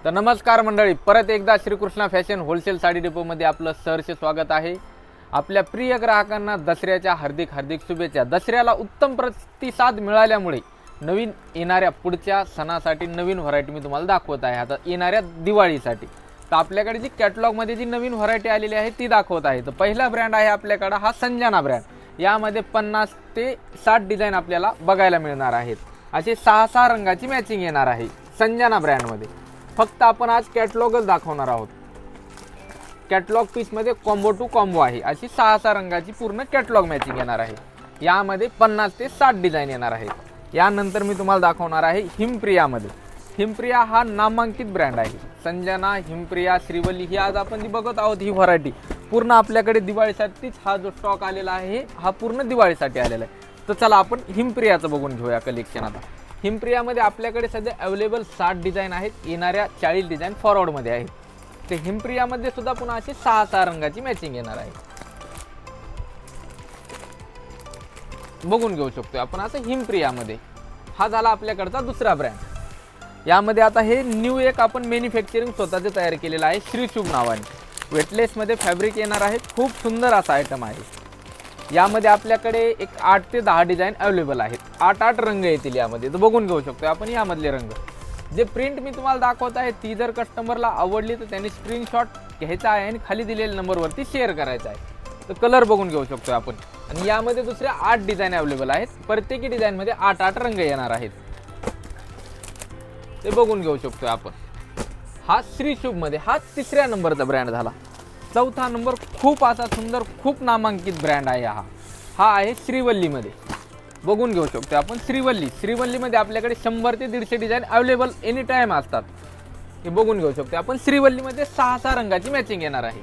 तर नमस्कार मंडळी, परत एकदा श्रीकृष्णा फॅशन होलसेल साडी डेपोमध्ये आपलं सहर्ष स्वागत आहे। आपल्या प्रिय ग्राहकांना दसऱ्याच्या हार्दिक शुभेच्छा। दसऱ्याला उत्तम प्रतिसाद मिळाल्यामुळे नवीन येणाऱ्या पुढच्या सणासाठी नवीन व्हरायटी मी तुम्हाला दाखवत आहे। आता येणाऱ्या दिवाळीसाठी तर आपल्याकडे जी कॅटलॉगमध्ये जी नवीन व्हरायटी आलेली आहे ती दाखवत आहे। तर पहिला ब्रँड आहे आपल्याकडे हा संजना ब्रँड। यामध्ये 50 ते 60 डिझाइन आपल्याला बघायला मिळणार आहेत। असे 6 रंगाची मॅचिंग येणार आहे संजना ब्रँडमध्ये। फक्त आपण आज कॅटलॉगच दाखवणार आहोत। कॅटलॉग पीस मध्ये कॉम्बो टू कॉम्बो आहे। अशी 6 रंगाची पूर्ण कॅटलॉग मॅचिंग येणार आहे। यामध्ये 50 ते 60 डिझाइन येणार आहेत। यानंतर मी तुम्हाला दाखवणार आहे हिमप्रिया मध्ये। हिमप्रिया हा नामांकित ब्रँड आहे। संजना, हिमप्रिया, श्रीवल्ली ही आज आपण जी बघत आहोत ही व्हरायटी पूर्ण आपल्याकडे दिवाळीसाठीच हा जो स्टॉक आलेला आहे हा पूर्ण दिवाळीसाठी आलेला आहे। तर चला आपण हिमप्रियाचं बघून घेऊया कलेक्शन। आता हिमप्रियामध्ये आपल्याकडे सध्या अवेलेबल 60 डिझाइन आहेत। येणाऱ्या 40 डिझाइन फॉरवर्ड मध्ये आहेत। ते हिमप्रियामध्ये सुद्धा पुन्हा असे 6 रंगाची मॅचिंग येणार आहे। बघून घेऊ शकतो आपण आता हिमप्रियामध्ये। हा झाला आपल्याकडचा दुसरा ब्रँड। यामध्ये आता हे न्यू एक आपण मॅन्युफॅक्चरिंग स्वतःचे तयार केलेला आहे श्रीशुभ नावाने। वेटलेस मध्ये फॅब्रिक येणार आहे। खूप सुंदर असा आयटम आहे। यामध्ये आपल्याकडे एक 8 ते 10 डिझाइन अवेलेबल आहेत। 8 रंग येतील यामध्ये। तर बघून घेऊ शकतो आपण यामधले रंग। जे प्रिंट मी तुम्हाला दाखवत आहे ती जर कस्टमरला आवडली तर त्यांनी स्क्रीनशॉट घ्यायचा आहे आणि खाली दिलेल्या नंबरवरती शेअर करायचा आहे। तर कलर बघून घेऊ शकतो आपण। आणि यामध्ये दुसऱ्या 8 डिझाइन अवेलेबल आहेत। प्रत्येकी डिझाइन मध्ये 8 रंग येणार आहेत। ते बघून घेऊ शकतो आपण। हा श्रीशुभ मध्ये हा 3ऱ्या नंबरचा ब्रँड झाला। चौथा नंबर खूप असा सुंदर खूप नामांकित ब्रँड आहे हा आहे श्रीवल्ली मध्ये। बघून घेऊ शकतो आपण श्रीवल्ली मध्ये आपल्याकडे 100 ते 150 डिझाइन अवेलेबल एनी टाइम असतात। हे बघून घेऊ शकतो आपण। श्रीवल्ली मध्ये 6 रंगाची मॅचिंग येणार आहे।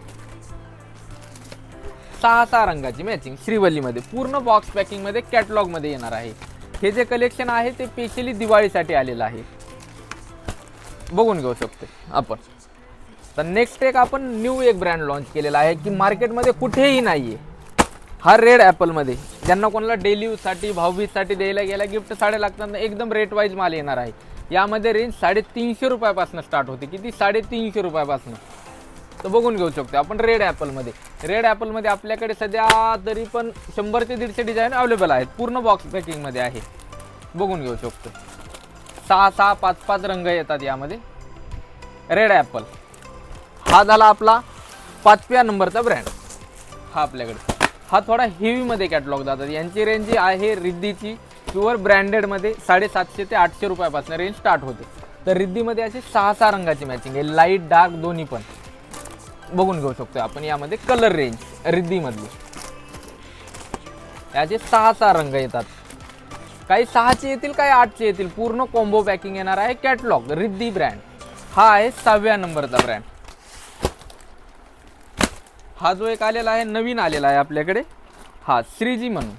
6 रंगाची मॅचिंग श्रीवल्ली मध्ये पूर्ण बॉक्स पॅकिंग मध्ये कॅटलॉग मध्ये येणार आहे। हे जे कलेक्शन आहे ते स्पेशली दिवाळीसाठी आलेलं आहे। बघून घेऊ शकतो आपण। तर नेक्स्ट एक आपण न्यू एक ब्रँड लॉन्च केलेला आहे की मार्केटमध्ये कुठेही नाहीये। हा रेड ॲपल मध्ये ज्यांना कोणाला डेली यूज साठी भाऊबीजसाठी द्यायला गेला गिफ्ट साड्या लागतात एकदम रेट वाईज माल येणार आहे। यामध्ये रेंज 350 रुपयापासून स्टार्ट होते। किती 350 रुपयापासून। तर बघून घेऊ शकतो आपण रेड ॲपल मध्ये आपल्याकडे सध्या तरी पण 100 ते 150 डिझाइन अवेलेबल आहेत। पूर्ण बॉक्स पॅकिंग मध्ये आहे। बघून घेऊ शकतो 6 5 रंग येतात यामध्ये। रेड ॲपल हा झाला आपला 5व्या नंबरचा ब्रँड। हा आपल्याकडे हा थोडा हेवी मध्ये कॅटलॉग जातात। यांची रेंज जी आहे रिद्धीची प्युअर ब्रँडेड मध्ये 750 ते 800 रुपयापासून रेंज स्टार्ट होते। तर रिद्धीमध्ये असे 6 रंगाची मॅचिंग आहे। लाईट डार्क दोन्ही पण बघून घेऊ शकतो आपण। यामध्ये कलर रेंज रिद्धी मधली याचे 6 रंग येतात। काही 6चे येतील काही 8चे येतील। पूर्ण कॉम्बो पॅकिंग येणार आहे। कॅटलॉग रिद्धी ब्रँड हा आहे 6व्या नंबरचा ब्रँड। हा जो एक आलेला आहे नवीन आलेला आहे आपल्याकडे हा श्रीजी म्हणून।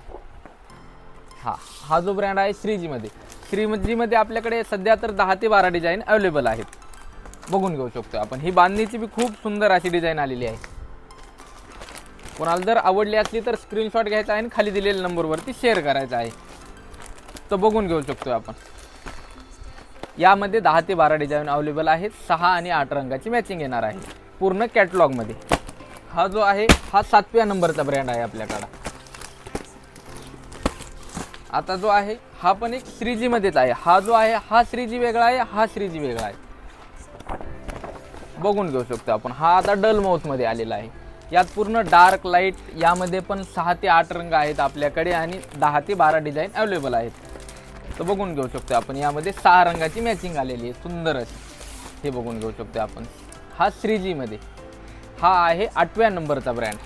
हा जो ब्रँड आहे श्रीजी मध्ये आपल्याकडे सध्या तर 10 ते 12 डिझाइन अवेलेबल आहेत। बघून घेऊ शकतो आपण। ही बांधणीची भी खूप सुंदर अशी डिझाइन आलेली आहे। कोणाला जर आवडली असली तर स्क्रीनशॉट घ्यायचा आहे आणि खाली दिलेल्या नंबरवरती शेअर करायचा आहे। तर बघून घेऊ शकतो आपण। यामध्ये 10 ते 12 डिझाइन अवेलेबल आहेत। 6 आणि 8 रंगाची मॅचिंग येणार आहे पूर्ण कॅटलॉग मध्ये। हा जो आहे हा 7व्या नंबरचा ब्रँड आहे आपल्याकडे। आता जो आहे हा पण एक श्रीजी मध्येच आहे। हा जो आहे हा श्रीजी वेगळा आहे, हा श्रीजी वेगळा आहे। बघून घेऊ शकतो आपण। हा आता डल माउथ मध्ये आलेला आहे। यात पूर्ण डार्क लाईट यामध्ये पण 6 ते 8 रंग आहेत आपल्याकडे आणि 10 ते 12 डिझाइन अवेलेबल आहेत। तर बघून घेऊ शकतो आपण। यामध्ये 6 रंगाची मॅचिंग आलेली आहे सुंदर अशी। हे बघून घेऊ शकतो आपण। हा श्रीजी मध्ये हा आहे 8व्या नंबरचा ब्रँड।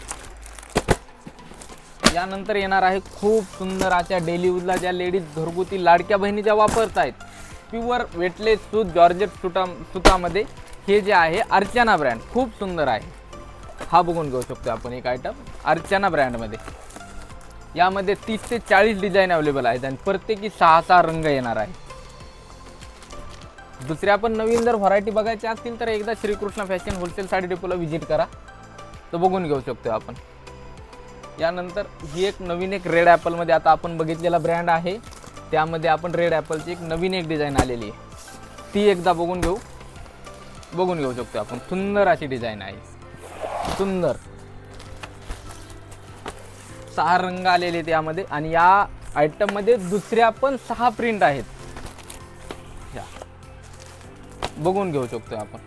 यानंतर येणार आहे खूप सुंदर अशा डेली यूजला ज्या लेडीज घरगुती लाडक्या बहिणीच्या वापरतायत प्युअर वेटलेस सूत जॉर्जेट सुतामध्ये हे जे आहे अर्चना ब्रँड खूप सुंदर आहे। हा बघून घेऊ शकतो आपण एक आयटम अर्चना ब्रँड मध्ये। यामध्ये 30 ते 40 डिझाइन अवेलेबल आहेत आणि प्रत्येकी 6 रंग येणार आहे। दुसऱ्या पण नवीन जर व्हरायटी बघायची असतील तर एकदा श्रीकृष्णा फॅशन होलसेल साडी डेपोला व्हिजिट करा। तर बघून घेऊ शकतो आपण। यानंतर ही एक नवीन एक रेड ॲपल मध्ये आता आपण बघितलेला ब्रँड आहे त्यामध्ये आपण रेड ॲपलची एक नवीन एक डिझाइन आलेली आहे ती एकदा बघून घेऊ। बघून घेऊ शकतो आपण, सुंदर अशी डिझाईन आहे, सुंदर 6 रंग आलेले त्यामध्ये आणि या आयटम मध्ये दुसऱ्या पण 6 प्रिंट आहेत, बघून घेऊ शकतो आपण।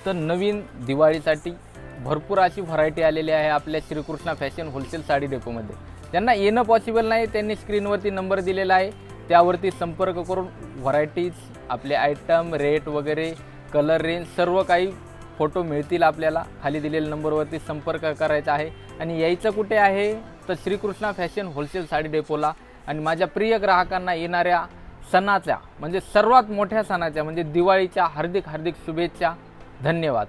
तर नवीन दिवाळीसाठी भरपूर अशी व्हरायटी आलेली आहे आपल्या श्रीकृष्णा फॅशन होलसेल साडी डेपोमध्ये। ज्यांना येणं पॉसिबल नाही त्यांनी स्क्रीनवरती नंबर दिलेला आहे, त्यावरती संपर्क करून व्हरायटीज, आपले आयटम, रेट वगैरे, कलर रेंज सर्व काही फोटो मिळतील आपल्याला। खाली दिलेल्या नंबरवरती संपर्क करायचा आहे आणि यायचं कुठे आहे तर श्रीकृष्णा फॅशन होलसेल साडी डेपोला। आणि माझ्या प्रिय ग्राहकांना येणाऱ्या सणाच्या म्हणजे सर्वात मोठ्या सणाच्या म्हणजे दिवाळीच्या हार्दिक हार्दिक शुभेच्छा। धन्यवाद।